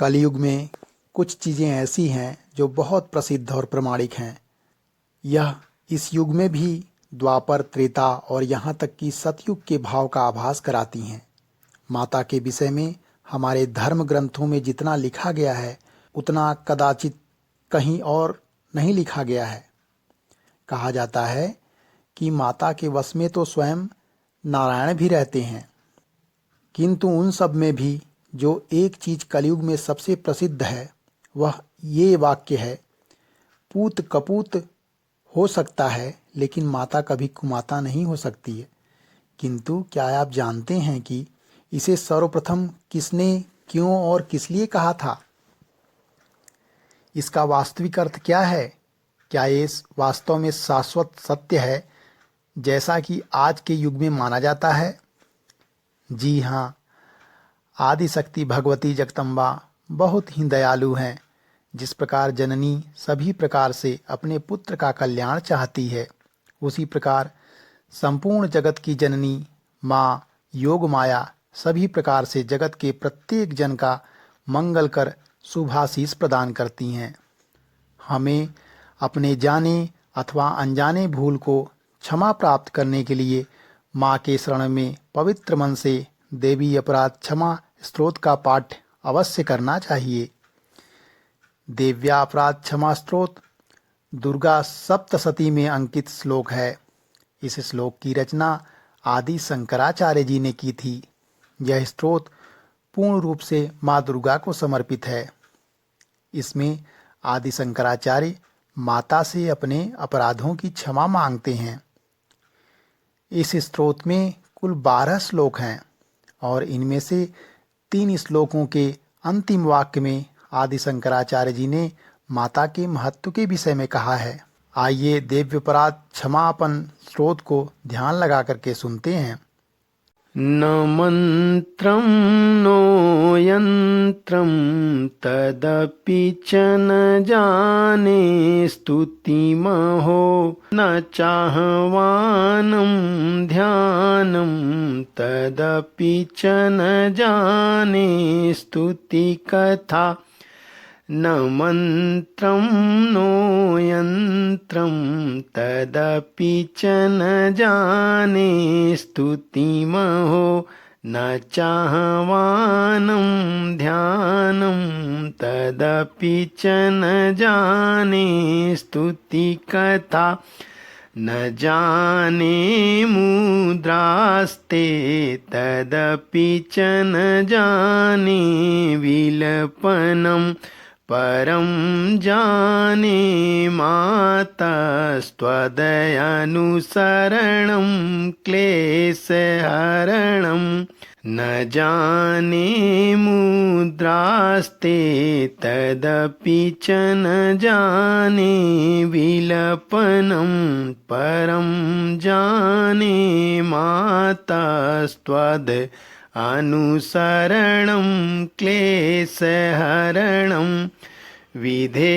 कलयुग में कुछ चीज़ें ऐसी हैं जो बहुत प्रसिद्ध और प्रमाणिक हैं। यह इस युग में भी द्वापर, त्रेता और यहाँ तक कि सतयुग के भाव का आभास कराती हैं। माता के विषय में हमारे धर्म ग्रंथों में जितना लिखा गया है उतना कदाचित कहीं और नहीं लिखा गया है। कहा जाता है कि माता के वश में तो स्वयं नारायण भी रहते हैं, किंतु उन सब में भी जो एक चीज कलयुग में सबसे प्रसिद्ध है वह ये वाक्य है, पूत कपूत हो सकता है लेकिन माता कभी कुमाता नहीं हो सकती है। किंतु क्या आप जानते हैं कि इसे सर्वप्रथम किसने, क्यों और किस लिए कहा था? इसका वास्तविक अर्थ क्या है? क्या ये वास्तव में शाश्वत सत्य है जैसा कि आज के युग में माना जाता है? जी हाँ, आदि शक्ति भगवती जगदम्बा बहुत ही दयालु हैं। जिस प्रकार जननी सभी प्रकार से अपने पुत्र का कल्याण चाहती है, उसी प्रकार संपूर्ण जगत की जननी माँ योग माया सभी प्रकार से जगत के प्रत्येक जन का मंगल कर शुभाशीष प्रदान करती हैं। हमें अपने जाने अथवा अनजाने भूल को क्षमा प्राप्त करने के लिए माँ के शरण में पवित्र मन से देवी अपराध क्षमा स्तोत्र का पाठ अवश्य करना चाहिए। देव्या अपराध क्षमा स्तोत्र दुर्गा सप्तशती में अंकित श्लोक है। इस श्लोक की रचना आदि शंकराचार्य जी ने की थी। यह स्तोत्र पूर्ण रूप से माँ दुर्गा को समर्पित है। इसमें आदि शंकराचार्य माता से अपने अपराधों की क्षमा मांगते हैं। इस स्तोत्र में कुल 12 श्लोक हैं और इनमें से 3 श्लोकों के अंतिम वाक्य में आदि शंकराचार्य जी ने माता के महत्व के विषय में कहा है। आइए देव्यपराध क्षमापन स्तोत्र को ध्यान लगा करके सुनते हैं। न मंत्रं नो यंत्रं तदपि च न जाने स्तुतिमहो न चाहवानं ध्यानं तदपि च न जाने स्तुति कथा न मंत्रं नो यंत्रं तदपि च न जाने स्तुतिमहो न चाहवानं ध्यानं तदपि च न जाने स्तुति कथा न जाने मुद्रास्ते तदपि च न जाने विलपनम् परं जाने मातस्त्वदयानुसरणं क्लेशहरणं न जाने मुद्रास्ते तदपि च न जाने विलपनं परं जाने मातस्त्वद अनुसरणं क्लेशहरणं विधेर्ज्ञानेन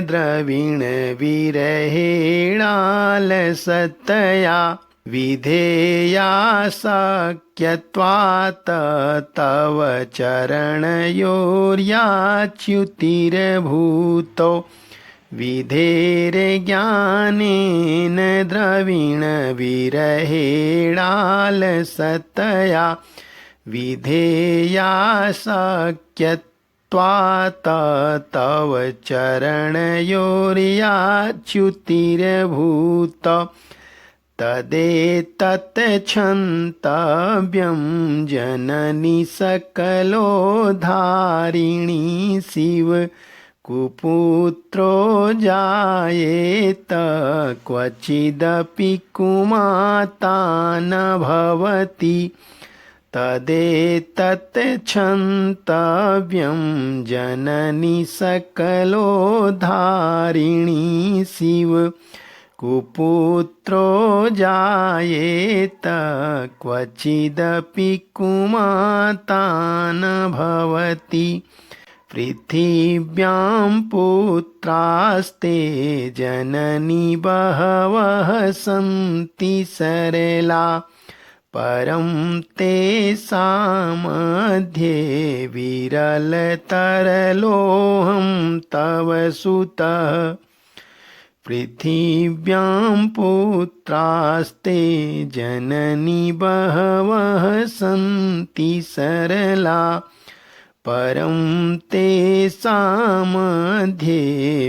द्रविणविरहेणालसतया विधेया शक्यत्वात् तव चरणयोर्याच्युतिर्भूतो विधेर्ज्ञानेन द्रविणविरहेणालसतया विधेया शक्यत्वात् तव चरणयोर्याच्युतिर्भूतो तदेतत् क्षन्तव्यं जननि सकलोद्धारिणी शिव कुपुत्रो जायेत क्वचिदपि कुमाता न भवति तदेतत् क्षन्तव्यं जननि सकलोद्धारिणी शिव कुपुत्रो जायेत क्वचिदपि कुमाता न भवति पृथिव्यां पुत्रास्ते जननी बहवः सन्ति सरला परं तेषामध्ये विरलतरलोऽहं तव सुतः पृथिव्यां पुत्रास्ते जननी बहवः सन्ति सरला परं तेषामध्ये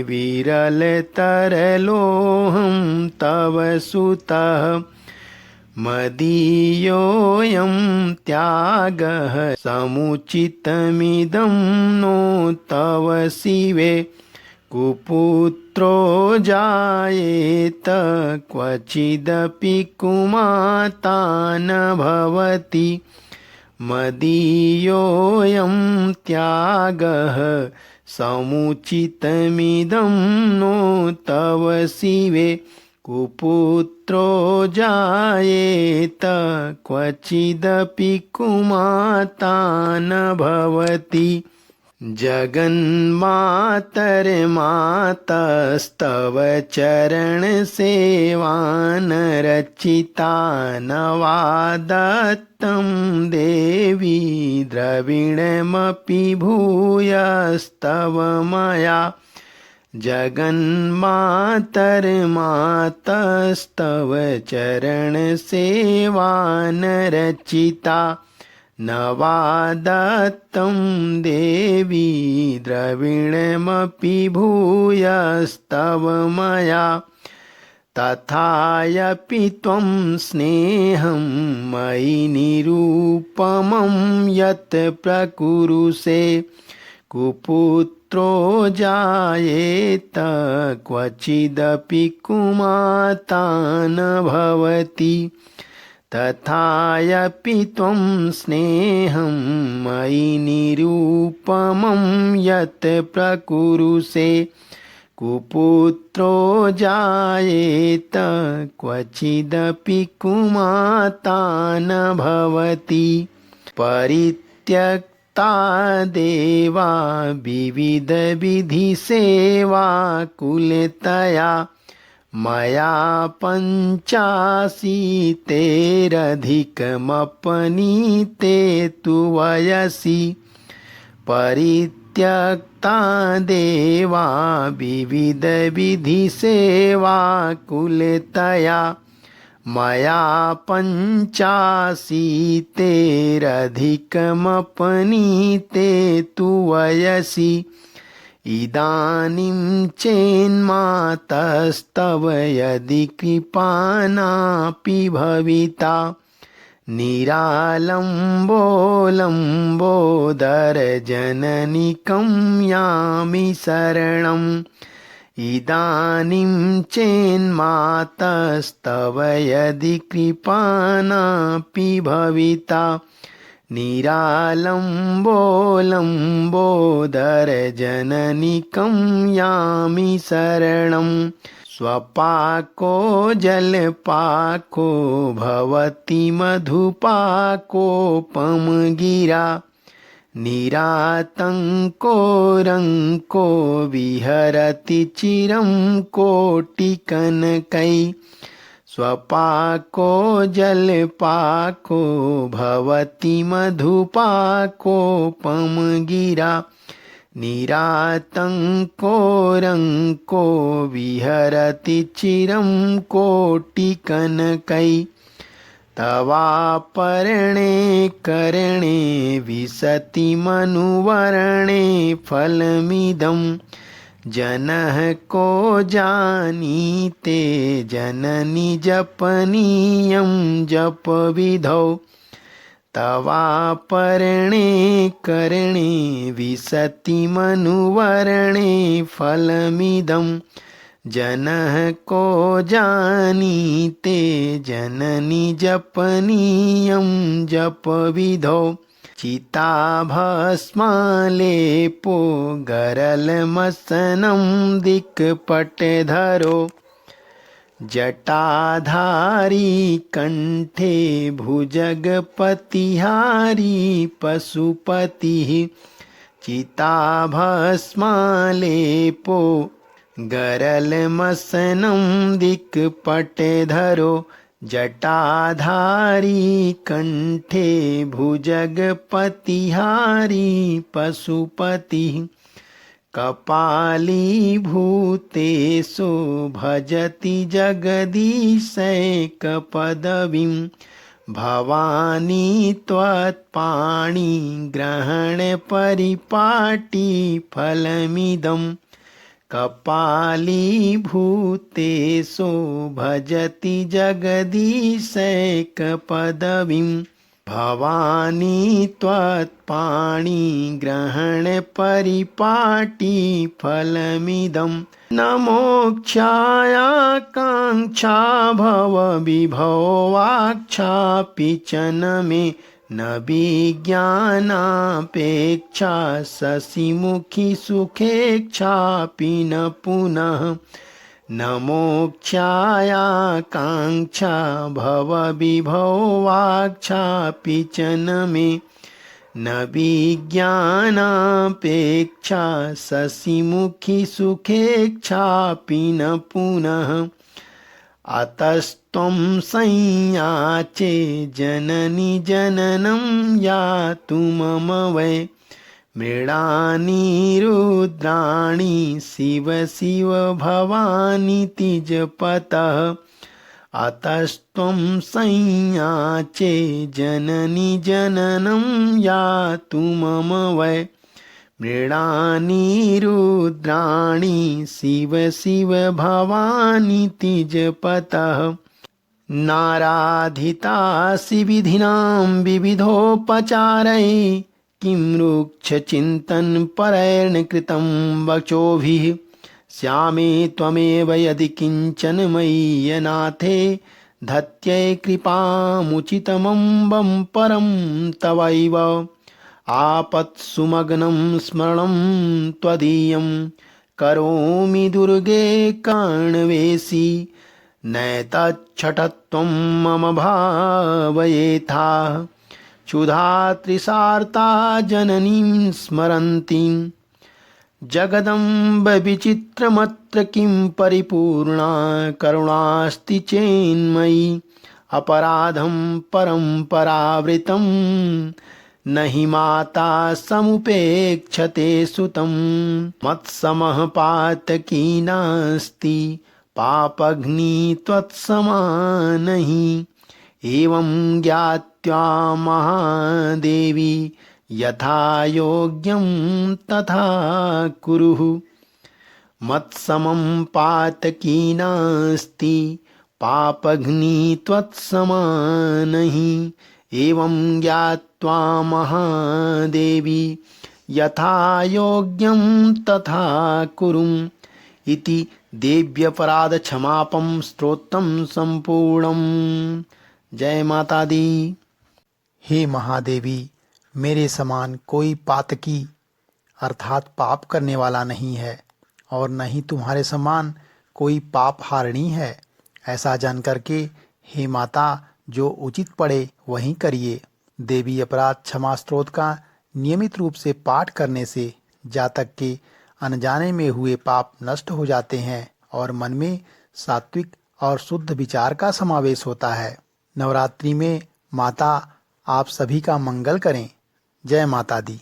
विरलतरलोऽहं तव सुतः मदीयोऽयं त्यागः समुचितमिदं नो तव शिवे कुपुत्रो जायेत क्वचिदपि कुमाता न भवति मदीयोऽयं त्यागः समुचितमिदं नो तव शिवे कुपुत्रो जायेत क्वचिदपि कुमाता न भवति जगन्मातर्मातस्तव चरणसेवानरचिता न वा दत्तं देवी द्रविणमपि भूयस्तव मया जगन्मातर्मातस्तव चरणसेवानरचिता न वा दत्तं देवी द्रविणमपि भूयस्तव मया तथापि त्वं स्नेहं मयि निरुपमं यत् प्रकुरुषे कुपुत्रो जायेत क्वचिदपि कुमाता न भवति तथापि त्वं स्नेहं मयि निरुपमं यत् प्रकुरुषे कुपुत्रो जायेत क्वचिदपि कुमाता न भवति परित्यक्ता देवा विविधविधिसेवा कुलतया मया पञ्चाशीतेरधिकमपनीते तु वयसि परित्यक्ता देवा विविधविधिसेवा कुलतया मया पञ्चाशीतेरधिकमपनीते तु वयसि इदानीं चेन्मातस्तव यदि कृपानापि भविता निरालम्बोलम्बोदरजननिकं यामि शरणम् इदानीं चेन्मातस्तव यदि कृपानापि भविता निरालम्बोलम्बोदरजननिकं यामि शरणम् स्वपाको जलपाको भवति मधुपाकोपमगिरा निरातङ्को रङ्को विहरति चिरं कोटिकनकै स्वपाको जलपाको भवति मधुपाकोपमगिरा निरातङ्को रङ्को विहरति चिरं कोटिकनकै तवापर्णे करणे विशति मनुवर्णे फलमिदं जनः को जानीते जननि जपनीयं जपविधौ तवापर्णे करणे विशति मनुवर्णे फलमिदं जनः को जानीते जननि जपनीयं जपविधौ चिताभस्मालेपो गरलमसनं दिक्पटधरो जटाधारी कंठे भुजगपतिहारी पशुपतिः चिताभस्मालेपो गरलमसनं दिक्पटधरो जटाधारी कंठे भुजगपतिहारी पशुपति कपाली भूतेषु भजति जगदीशैकपदवीं भवानी त्वत्पाणि ग्रहण परिपाटी फलमिदम् कपाली भूतेषु भजति जगदीशैकपदवीं भवानी त्वत्पाणि ग्रहण परिपाटी फलमिदम् न मोक्षायाकाङ्क्षा भवविभवाक्षापि च न मे न विज्ञानापेक्षा शशिमुखी सुखेक्षापि न पुनः न मोक्षायाकाङ्क्षा भवविभवाक्षापि च न मे न विज्ञानापेक्षा शशिमुखी सुखेक्षापि न पुनः अतस्त्वं संयाचे जननि जननं यातु मम वै मृडानि रुद्राणि शिव शिव भवानीति जपतः अतस्त्वं संयाचे जननि जननं यातु मम वै मृडानि रुद्राणि शिव शिव भवानीति जपतः नाराधितासि विधिनां विविधोपचारै किं रुक्षचिन्तनपरैर्न कृतं वचोभिः श्यामे त्वमेव यदि किञ्चन मय्यनाथे धत्यै कृपामुचितमम्बं परं तवैव आपत्सुमग्नं स्मरणं त्वदीयं करोमि दुर्गे कर्णवेशी नैतच्छठत्वं मम भावयेथा क्षुधातृषार्ता जननीं स्मरन्तीं जगदम्ब विचित्रमत्र किं परिपूर्णा करुणास्ति चेन्मयि अपराधं परम्परावृतं न हि माता समुपेक्षते सुतं मत्समः पातकी नास्ति पापघ्नि त्वत्समा नहि एवं ज्ञात्वा महादेवी यथा योग्यं तथा कुरु मत्समं पातकी नास्ति पापघ्नि त्वत्समा नहि एवं ज्ञात्वा महादेवी यथा योग्यं तथा कुरु इति देव्यपराध क्षमापं स्तोत्रं संपूर्णम्। जय माता दी। हे महादेवी, मेरे समान कोई पातकी अर्थात पाप करने वाला नहीं है और न ही तुम्हारे समान कोई पाप हारिणी है। ऐसा जानकर के हे माता जो उचित पड़े वहीं करिए। देवी अपराध क्षमा स्तोत्र का नियमित रूप से पाठ करने से जातक के अनजाने में हुए पाप नष्ट हो जाते हैं और मन में सात्विक और शुद्ध विचार का समावेश होता है। नवरात्रि में माता आप सभी का मंगल करें। जय माता दी।